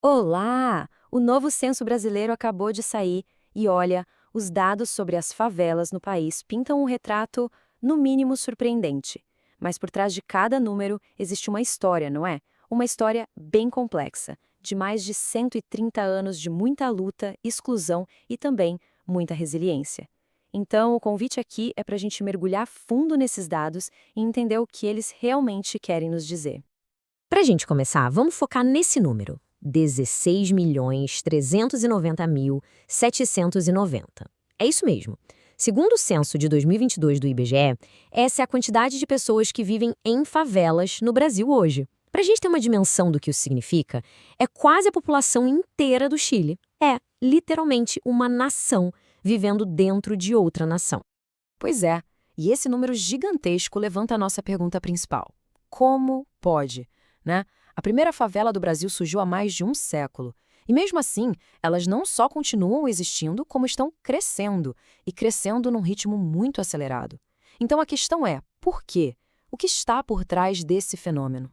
Olá! O novo censo brasileiro acabou de sair e olha, os dados sobre as favelas no país pintam um retrato, no mínimo, surpreendente. Mas por trás de cada número existe uma história, não é? Uma história bem complexa, de mais de 130 anos de muita luta, exclusão e também muita resiliência. Então, o convite aqui é para a gente mergulhar fundo nesses dados e entender o que eles realmente querem nos dizer. Para a gente começar, vamos focar nesse número: 16.390.790. É isso mesmo. Segundo o censo de 2022 do IBGE, essa é a quantidade de pessoas que vivem em favelas no Brasil hoje. Para a gente ter uma dimensão do que isso significa, é quase a população inteira do Chile. É, literalmente, uma nação vivendo dentro de outra nação. Pois é, e esse número gigantesco levanta a nossa pergunta principal. Como pode? Né? A primeira favela do Brasil surgiu há mais de um século. E mesmo assim, elas não só continuam existindo, como estão crescendo, e crescendo num ritmo muito acelerado. Então a questão é, por quê? O que está por trás desse fenômeno?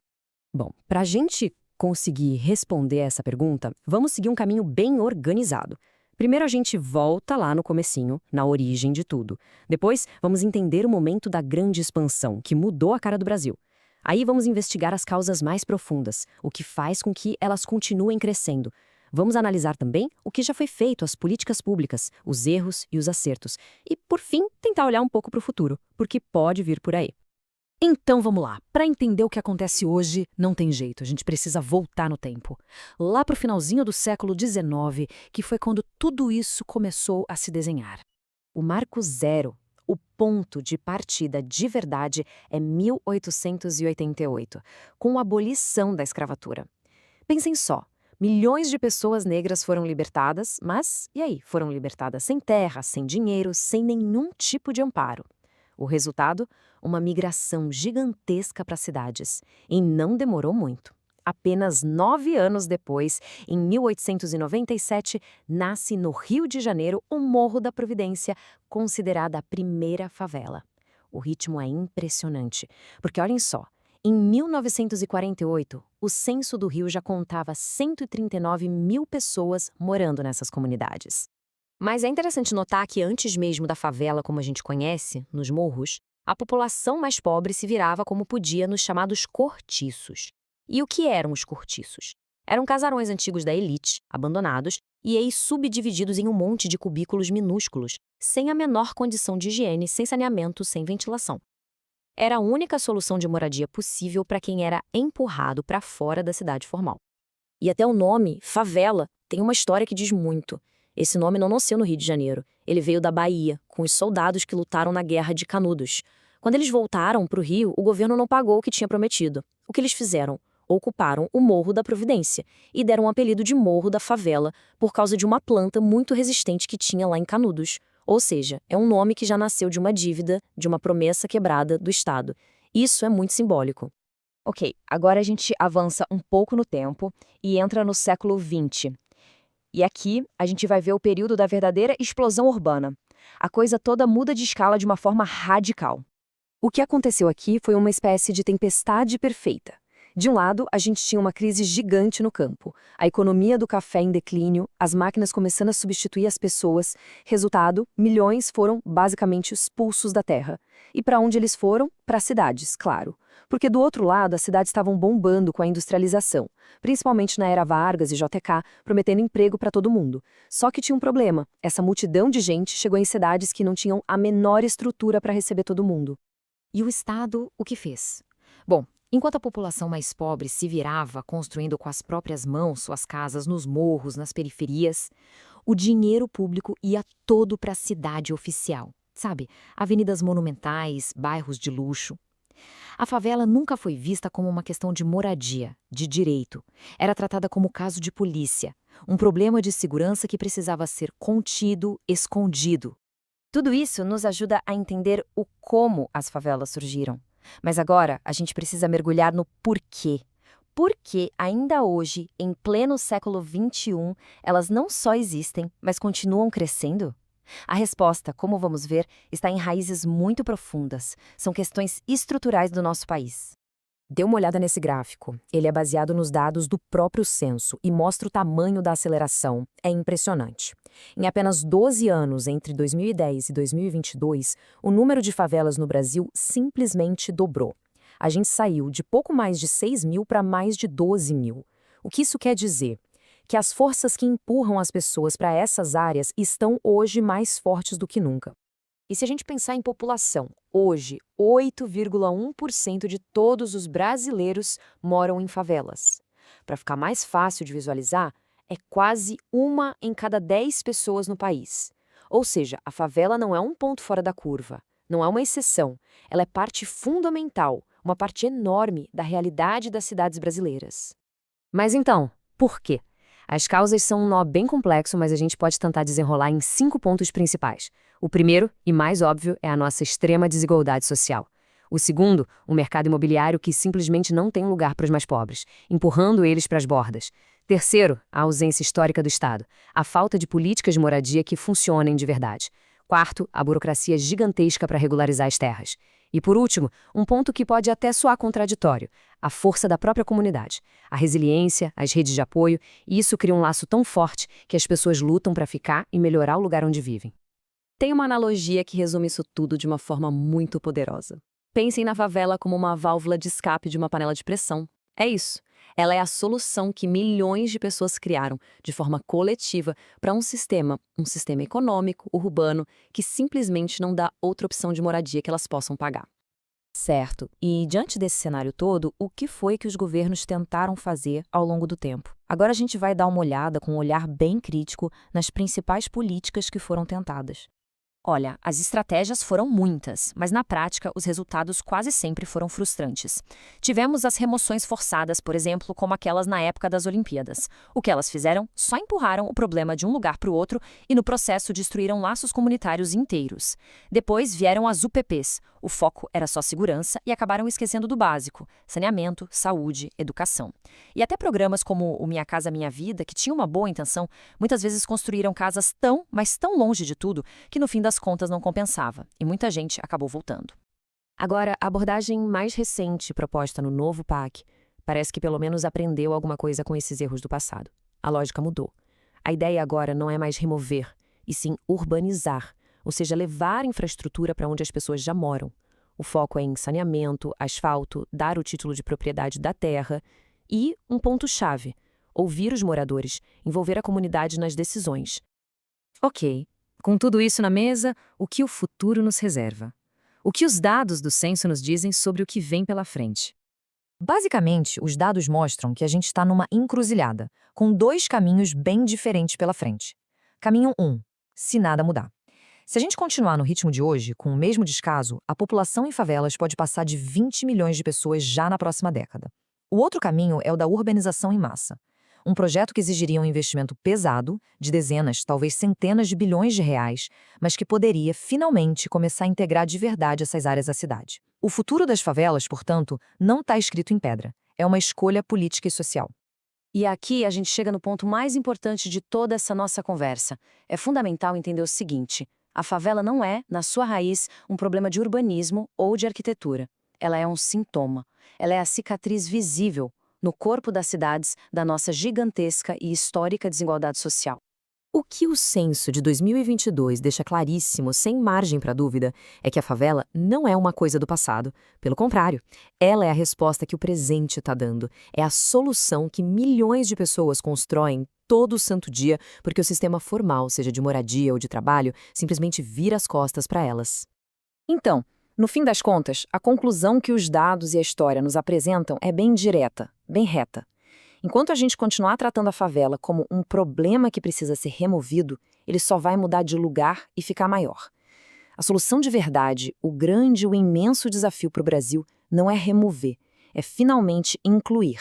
Bom, para a gente conseguir responder essa pergunta, vamos seguir um caminho bem organizado. Primeiro a gente volta lá no comecinho, na origem de tudo. Depois, vamos entender o momento da grande expansão, que mudou a cara do Brasil. Aí vamos investigar as causas mais profundas, o que faz com que elas continuem crescendo. Vamos analisar também o que já foi feito, as políticas públicas, os erros e os acertos. E, por fim, tentar olhar um pouco para o futuro, porque pode vir por aí. Então vamos lá. Para entender o que acontece hoje, não tem jeito, a gente precisa voltar no tempo. Lá para o finalzinho do século XIX, que foi quando tudo isso começou a se desenhar. O marco zero, o ponto de partida de verdade, é 1888, com a abolição da escravatura. Pensem só, milhões de pessoas negras foram libertadas, mas, e aí? Foram libertadas sem terra, sem dinheiro, sem nenhum tipo de amparo. O resultado? Uma migração gigantesca para as cidades. E não demorou muito. Apenas 9 anos depois, em 1897, nasce no Rio de Janeiro o Morro da Providência, considerada a primeira favela. O ritmo é impressionante, porque olhem só, em 1948, o censo do Rio já contava 139 mil pessoas morando nessas comunidades. Mas é interessante notar que antes mesmo da favela como a gente conhece, nos morros, a população mais pobre se virava como podia nos chamados cortiços. E o que eram os cortiços? Eram casarões antigos da elite, abandonados, e aí subdivididos em um monte de cubículos minúsculos, sem a menor condição de higiene, sem saneamento, sem ventilação. Era a única solução de moradia possível para quem era empurrado para fora da cidade formal. E até o nome, favela, tem uma história que diz muito. Esse nome não nasceu no Rio de Janeiro. Ele veio da Bahia, com os soldados que lutaram na Guerra de Canudos. Quando eles voltaram para o Rio, o governo não pagou o que tinha prometido. O que eles fizeram? Ocuparam o Morro da Providência e deram um apelido de Morro da Favela por causa de uma planta muito resistente que tinha lá em Canudos. Ou seja, é um nome que já nasceu de uma dívida, de uma promessa quebrada do Estado. Isso é muito simbólico. Ok, agora a gente avança um pouco no tempo e entra no século XX. E aqui a gente vai ver o período da verdadeira explosão urbana. A coisa toda muda de escala de uma forma radical. O que aconteceu aqui foi uma espécie de tempestade perfeita. De um lado, a gente tinha uma crise gigante no campo, a economia do café em declínio, as máquinas começando a substituir as pessoas. Resultado, milhões foram basicamente expulsos da terra. E para onde eles foram? Para as cidades, claro. Porque do outro lado, as cidades estavam bombando com a industrialização, principalmente na era Vargas e JK, prometendo emprego para todo mundo. Só que tinha um problema: essa multidão de gente chegou em cidades que não tinham a menor estrutura para receber todo mundo. E o Estado, o que fez? Bom, enquanto a população mais pobre se virava construindo com as próprias mãos suas casas nos morros, nas periferias, o dinheiro público ia todo para a cidade oficial. Sabe, avenidas monumentais, bairros de luxo. A favela nunca foi vista como uma questão de moradia, de direito. Era tratada como caso de polícia, um problema de segurança que precisava ser contido, escondido. Tudo isso nos ajuda a entender o como as favelas surgiram. Mas agora a gente precisa mergulhar no porquê. Por que ainda hoje, em pleno século XXI, elas não só existem, mas continuam crescendo? A resposta, como vamos ver, está em raízes muito profundas. São questões estruturais do nosso país. Dê uma olhada nesse gráfico. Ele é baseado nos dados do próprio censo e mostra o tamanho da aceleração. É impressionante. Em apenas 12 anos, entre 2010 e 2022, o número de favelas no Brasil simplesmente dobrou. A gente saiu de pouco mais de 6 mil para mais de 12 mil. O que isso quer dizer? Que as forças que empurram as pessoas para essas áreas estão hoje mais fortes do que nunca. E se a gente pensar em população, hoje, 8,1% de todos os brasileiros moram em favelas. Para ficar mais fácil de visualizar, é quase 1 em cada 10 pessoas no país. Ou seja, a favela não é um ponto fora da curva, não é uma exceção, ela é parte fundamental, uma parte enorme da realidade das cidades brasileiras. Mas então, por quê? As causas são um nó bem complexo, mas a gente pode tentar desenrolar em 5 pontos principais. O primeiro, e mais óbvio, é a nossa extrema desigualdade social. O segundo, o mercado imobiliário que simplesmente não tem lugar para os mais pobres, empurrando eles para as bordas. Terceiro, a ausência histórica do Estado, a falta de políticas de moradia que funcionem de verdade. Quarto, a burocracia gigantesca para regularizar as terras. E por último, um ponto que pode até soar contraditório, a força da própria comunidade, a resiliência, as redes de apoio, e isso cria um laço tão forte que as pessoas lutam para ficar e melhorar o lugar onde vivem. Tem uma analogia que resume isso tudo de uma forma muito poderosa. Pensem na favela como uma válvula de escape de uma panela de pressão. É isso. Ela é a solução que milhões de pessoas criaram, de forma coletiva, para um sistema econômico, urbano, que simplesmente não dá outra opção de moradia que elas possam pagar. Certo. E diante desse cenário todo, o que foi que os governos tentaram fazer ao longo do tempo? Agora a gente vai dar uma olhada com um olhar bem crítico nas principais políticas que foram tentadas. Olha, as estratégias foram muitas, mas na prática os resultados quase sempre foram frustrantes. Tivemos as remoções forçadas, por exemplo, como aquelas na época das Olimpíadas. O que elas fizeram? Só empurraram o problema de um lugar para o outro e no processo destruíram laços comunitários inteiros. Depois vieram as UPPs. O foco era só segurança e acabaram esquecendo do básico: saneamento, saúde, educação. E até programas como o Minha Casa Minha Vida, que tinham uma boa intenção, muitas vezes construíram casas mas tão longe de tudo, que no fim das contas não compensava, e muita gente acabou voltando. Agora, a abordagem mais recente proposta no novo PAC parece que pelo menos aprendeu alguma coisa com esses erros do passado. A lógica mudou. A ideia agora não é mais remover, e sim urbanizar, ou seja, levar infraestrutura para onde as pessoas já moram. O foco é em saneamento, asfalto, dar o título de propriedade da terra e, um ponto-chave, ouvir os moradores, envolver a comunidade nas decisões. Ok. Com tudo isso na mesa, o que o futuro nos reserva? O que os dados do censo nos dizem sobre o que vem pela frente? Basicamente, os dados mostram que a gente está numa encruzilhada, com 2 caminhos bem diferentes pela frente. Caminho 1, se nada mudar. Se a gente continuar no ritmo de hoje, com o mesmo descaso, a população em favelas pode passar de 20 milhões de pessoas já na próxima década. O outro caminho é o da urbanização em massa. Um projeto que exigiria um investimento pesado, de dezenas, talvez centenas de bilhões de reais, mas que poderia, finalmente, começar a integrar de verdade essas áreas à cidade. O futuro das favelas, portanto, não está escrito em pedra. É uma escolha política e social. E aqui a gente chega no ponto mais importante de toda essa nossa conversa. É fundamental entender o seguinte: a favela não é, na sua raiz, um problema de urbanismo ou de arquitetura. Ela é um sintoma. Ela é a cicatriz visível no corpo das cidades da nossa gigantesca e histórica desigualdade social. O que o censo de 2022 deixa claríssimo, sem margem para dúvida, é que a favela não é uma coisa do passado. Pelo contrário, ela é a resposta que o presente está dando. É a solução que milhões de pessoas constroem todo santo dia porque o sistema formal, seja de moradia ou de trabalho, simplesmente vira as costas para elas. Então, no fim das contas, a conclusão que os dados e a história nos apresentam é bem direta, bem reta. Enquanto a gente continuar tratando a favela como um problema que precisa ser removido, ele só vai mudar de lugar e ficar maior. A solução de verdade, o grande e o imenso desafio para o Brasil, não é remover, é finalmente incluir.